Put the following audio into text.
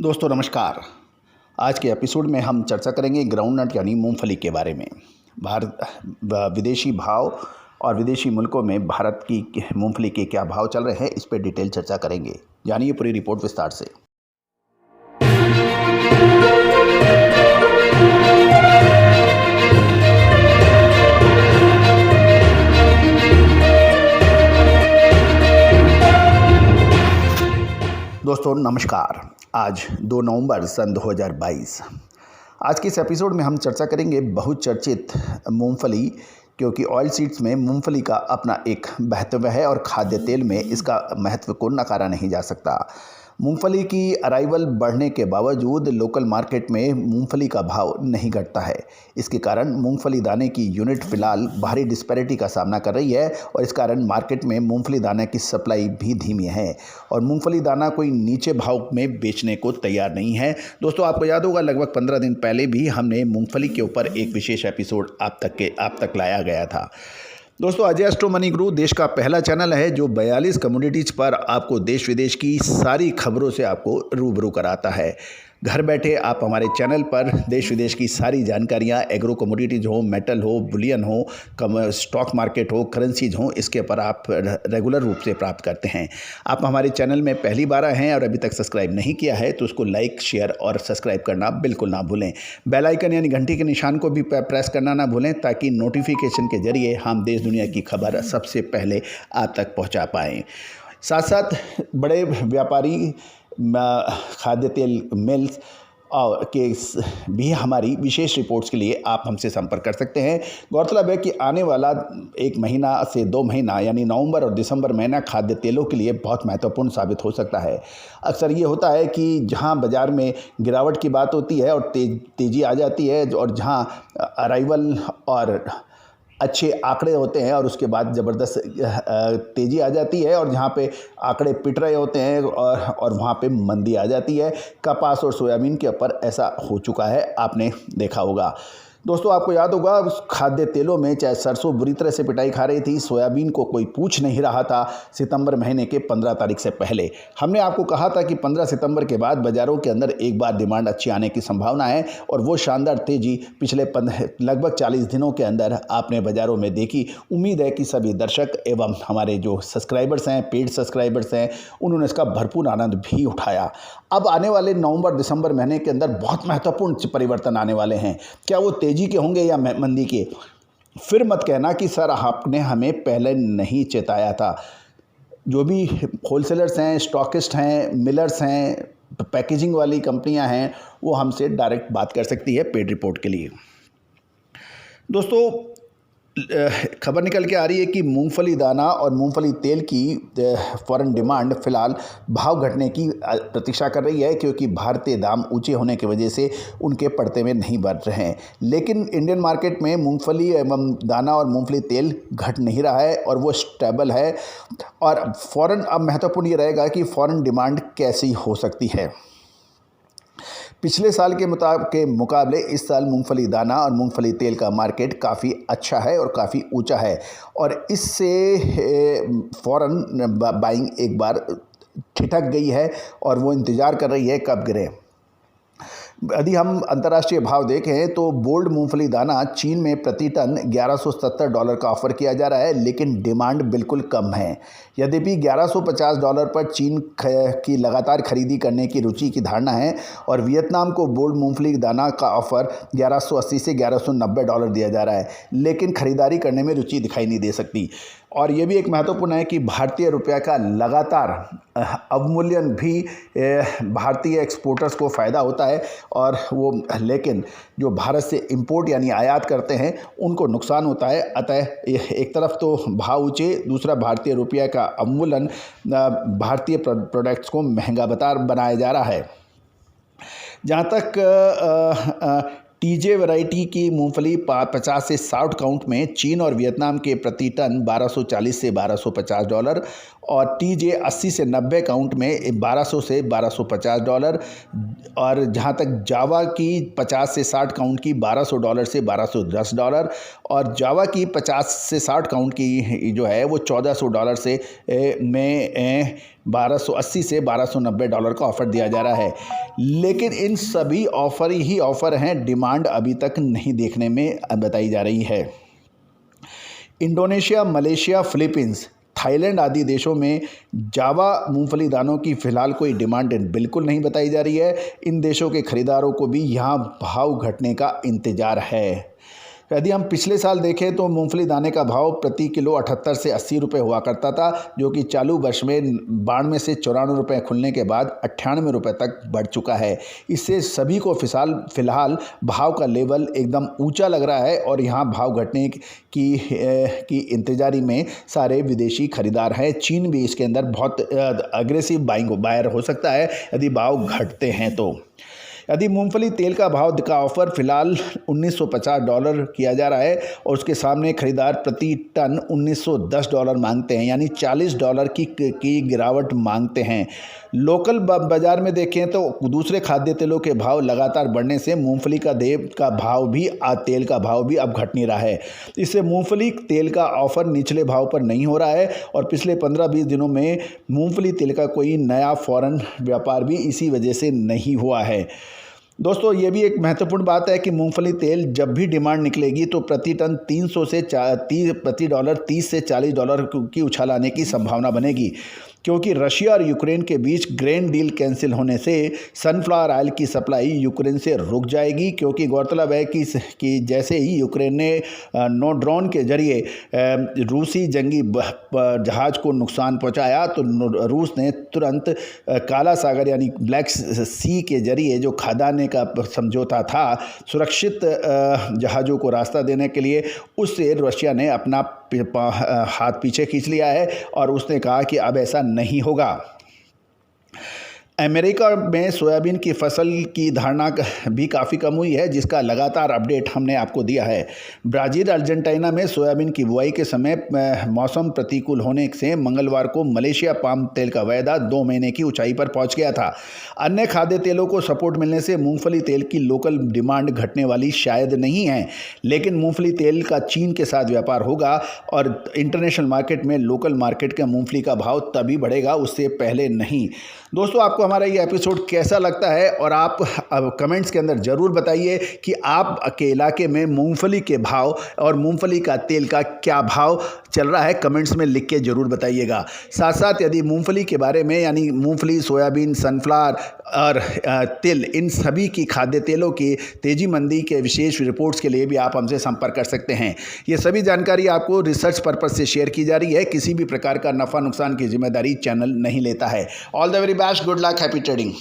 दोस्तों नमस्कार। आज के एपिसोड में हम चर्चा करेंगे ग्राउंडनट यानी मूंगफली के बारे में। विदेशी भाव और विदेशी मुल्कों में भारत की मूंगफली के क्या भाव चल रहे हैं, इस पर डिटेल चर्चा करेंगे। जानिए पूरी रिपोर्ट विस्तार से। दोस्तों नमस्कार। आज 2 नवंबर सन 2022। आज के इस एपिसोड में हम चर्चा करेंगे बहुचर्चित मूंगफली, क्योंकि ऑयल सीड्स में मूंगफली का अपना एक महत्व है और खाद्य तेल में इसका महत्व को नकारा नहीं जा सकता। मूंगफली की अराइवल बढ़ने के बावजूद लोकल मार्केट में मूंगफली का भाव नहीं घटता है। इसके कारण मूंगफली दाने की यूनिट फिलहाल भारी डिस्पैरिटी का सामना कर रही है और इस कारण मार्केट में मूंगफली दाना की सप्लाई भी धीमी है और मूंगफली दाना कोई नीचे भाव में बेचने को तैयार नहीं है। दोस्तों आपको याद होगा, लगभग 15 दिन पहले भी हमने मूंगफली के ऊपर एक विशेष एपिसोड आप तक लाया गया था। दोस्तों अजय एस्ट्रो मनी गुरु देश का पहला चैनल है जो 42 कम्युनिटीज़ पर आपको देश विदेश की सारी खबरों से आपको रूबरू कराता है। घर बैठे आप हमारे चैनल पर देश विदेश की सारी जानकारियाँ, एग्रो कमोडिटीज़ हो, मेटल हो, बुलियन हो, स्टॉक मार्केट हो, करेंसीज हो, इसके पर आप रेगुलर रूप से प्राप्त करते हैं। आप हमारे चैनल में पहली बार आए हैं और अभी तक सब्सक्राइब नहीं किया है तो उसको लाइक, शेयर और सब्सक्राइब करना बिल्कुल ना भूलें। बेल आइकन यानी घंटी के निशान को भी प्रेस करना ना भूलें ताकि नोटिफिकेशन के जरिए हम देश दुनिया की खबर सबसे पहले आप तक पहुँचा पाएँ। साथ साथ बड़े व्यापारी खाद्य तेल मिल्स और के भी हमारी विशेष रिपोर्ट्स के लिए आप हमसे संपर्क कर सकते हैं। गौरतलब है कि आने वाला 1 महीना से 2 महीना यानी नवंबर और दिसंबर महीना खाद्य तेलों के लिए बहुत महत्वपूर्ण साबित हो सकता है। अक्सर ये होता है कि जहां बाज़ार में गिरावट की बात होती है और तेज़ी आ जाती है और जहां अराइवल और अच्छे आंकड़े होते हैं और उसके बाद ज़बरदस्त तेज़ी आ जाती है और जहाँ पे आंकड़े पिट रहे होते हैं और वहाँ पे मंदी आ जाती है। कपास और सोयाबीन के ऊपर ऐसा हो चुका है, आपने देखा होगा। दोस्तों आपको याद होगा, उस खाद्य तेलों में चाहे सरसों बुरी तरह से पिटाई खा रही थी, सोयाबीन को कोई पूछ नहीं रहा था। सितंबर महीने के 15 तारीख से पहले हमने आपको कहा था कि 15 सितंबर के बाद बाज़ारों के अंदर एक बार डिमांड अच्छी आने की संभावना है और वो शानदार तेज़ी पिछले लगभग 40 दिनों के अंदर आपने बाज़ारों में देखी। उम्मीद है कि सभी दर्शक एवं हमारे जो सब्सक्राइबर्स हैं, पेड सब्सक्राइबर्स हैं, उन्होंने इसका भरपूर आनंद भी उठाया। अब आने वाले नवंबर दिसंबर महीने के अंदर बहुत महत्वपूर्ण परिवर्तन आने वाले हैं। क्या वो तेज़ी के होंगे या मंदी के? फिर मत कहना कि सर आपने हमें पहले नहीं चेताया था। जो भी होलसेलर्स हैं, स्टॉकिस्ट हैं, मिलर्स हैं, पैकेजिंग वाली कंपनियां हैं, वो हमसे डायरेक्ट बात कर सकती है पेड रिपोर्ट के लिए। दोस्तों खबर निकल के आ रही है कि मूंगफली दाना और मूंगफली तेल की फॉरेन डिमांड फ़िलहाल भाव घटने की प्रतीक्षा कर रही है, क्योंकि भारतीय दाम ऊंचे होने की वजह से उनके पड़ते में नहीं बढ़ रहे हैं। लेकिन इंडियन मार्केट में मूंगफली एवं दाना और मूंगफली तेल घट नहीं रहा है और वो स्टेबल है। और फॉरेन अब महत्वपूर्ण ये रहेगा कि फॉरेन डिमांड कैसी हो सकती है। पिछले साल के मुकाबले इस साल मूंगफली दाना और मूंगफली तेल का मार्केट काफ़ी अच्छा है और काफ़ी ऊंचा है और इससे फॉरेन बाइंग एक बार ठिठक गई है और वो इंतज़ार कर रही है कब गिरे। यदि हम अंतर्राष्ट्रीय भाव देखें तो बोल्ड मूंगफली दाना चीन में प्रति टन $1170 का ऑफ़र किया जा रहा है, लेकिन डिमांड बिल्कुल कम है। यद्यपि $1150 पर चीन की लगातार खरीदी करने की रुचि की धारणा है और वियतनाम को बोल्ड मूंगफली दाना का ऑफ़र $1180 से $1190 दिया जा रहा है, लेकिन खरीदारी करने में रुचि दिखाई नहीं दे सकती। और ये भी एक महत्वपूर्ण है कि भारतीय रुपये का लगातार अवमूल्यन भी भारतीय एक्सपोर्टर्स को फ़ायदा होता है और वो लेकिन जो भारत से इंपोर्ट यानी आयात करते हैं उनको नुकसान होता है। अतः एक तरफ तो भाव ऊँचे, दूसरा भारतीय रुपये का अवमूल्यन भारतीय प्रोडक्ट्स को महंगा बनाया जा रहा है। जहाँ तक टीजे वैरायटी की मूंगफली 50 से 60 काउंट में चीन और वियतनाम के प्रति टन $1240 से $1250 और TJ 80 से 90 काउंट में $1200 से $1250, और जहां तक जावा की 50 से 60 काउंट की $1200 से $1210, और जावा की 50 से 60 काउंट की जो है वो $1400 से में 1280 से $1290 का ऑफ़र दिया जा रहा है। लेकिन इन सभी ऑफ़र ही ऑफ़र हैं, डिमांड अभी तक नहीं देखने में बताई जा रही है। इंडोनेशिया, मलेशिया, फिलीपींस, थाईलैंड आदि देशों में जावा मूंगफली दानों की फ़िलहाल कोई डिमांड बिल्कुल नहीं बताई जा रही है। इन देशों के खरीदारों को भी यहाँ भाव घटने का इंतज़ार है। यदि हम पिछले साल देखें तो मूंगफली दाने का भाव प्रति किलो 78 से 80 रुपये हुआ करता था, जो कि चालू वर्ष में 92 से 94 रुपये खुलने के बाद 98 रुपये तक बढ़ चुका है। इससे सभी को फ़िलहाल भाव का लेवल एकदम ऊंचा लग रहा है और यहाँ भाव घटने की इंतजारी में सारे विदेशी खरीदार हैं। चीन भी इसके अंदर बहुत अग्रेसिव बायर हो सकता है यदि भाव घटते हैं तो। यदि मूंगफली तेल का भाव का ऑफ़र फ़िलहाल $1950 किया जा रहा है और उसके सामने खरीदार प्रति टन $1910 मांगते हैं, यानी $40 की गिरावट मांगते हैं। लोकल बाज़ार में देखें तो दूसरे खाद्य तेलों के भाव लगातार बढ़ने से मूंगफली का तेल का भाव भी अब घट नहीं रहा है। इससे मूंगफली तेल का ऑफ़र निचले भाव पर नहीं हो रहा है और पिछले 15-20 दिनों में मूंगफली तेल का कोई नया फ़ॉरेन व्यापार भी इसी वजह से नहीं हुआ है। दोस्तों, ये भी एक महत्वपूर्ण बात है कि मूंगफली तेल जब भी डिमांड निकलेगी तो प्रति टन प्रति डॉलर $30 से $40 की उछाल आने की संभावना बनेगी, क्योंकि रशिया और यूक्रेन के बीच ग्रेन डील कैंसिल होने से सनफ्लावर ऑयल की सप्लाई यूक्रेन से रुक जाएगी। क्योंकि गौरतलब है कि जैसे ही यूक्रेन ने नो ड्रोन के जरिए रूसी जंगी जहाज़ को नुकसान पहुंचाया तो रूस ने तुरंत काला सागर यानी ब्लैक सी के जरिए जो खादाने का समझौता था सुरक्षित जहाज़ों को रास्ता देने के लिए, उससे रशिया ने अपना हाथ पीछे खींच लिया है और उसने कहा कि अब ऐसा नहीं होगा। अमेरिका में सोयाबीन की फसल की धारणा भी काफ़ी कम हुई है, जिसका लगातार अपडेट हमने आपको दिया है। ब्राज़ील, अर्जेंटीना में सोयाबीन की बुआई के समय मौसम प्रतिकूल होने से मंगलवार को मलेशिया पाम तेल का वायदा 2 महीने की ऊंचाई पर पहुंच गया था। अन्य खाद्य तेलों को सपोर्ट मिलने से मूंगफली तेल की लोकल डिमांड घटने वाली शायद नहीं है, लेकिन मूंगफली तेल का चीन के साथ व्यापार होगा और इंटरनेशनल मार्केट में लोकल मार्केट के मूंगफली का भाव तभी बढ़ेगा, उससे पहले नहीं। दोस्तों, आपको हमारा ये एपिसोड कैसा लगता है और आप कमेंट्स के अंदर ज़रूर बताइए कि आप के इलाके में मूंगफली के भाव और मूंगफली का तेल का क्या भाव चल रहा है, कमेंट्स में लिख के ज़रूर बताइएगा। साथ साथ यदि मूंगफली के बारे में यानी मूंगफली, सोयाबीन, सनफ्लावर और तिल, इन सभी की खाद्य तेलों की तेज़ी मंदी के विशेष रिपोर्ट्स के लिए भी आप हमसे संपर्क कर सकते हैं। ये सभी जानकारी आपको रिसर्च पर्पज़ से शेयर की जा रही है, किसी भी प्रकार का नफ़ा नुकसान की जिम्मेदारी चैनल नहीं लेता है। All the very best, good luck, happy trading.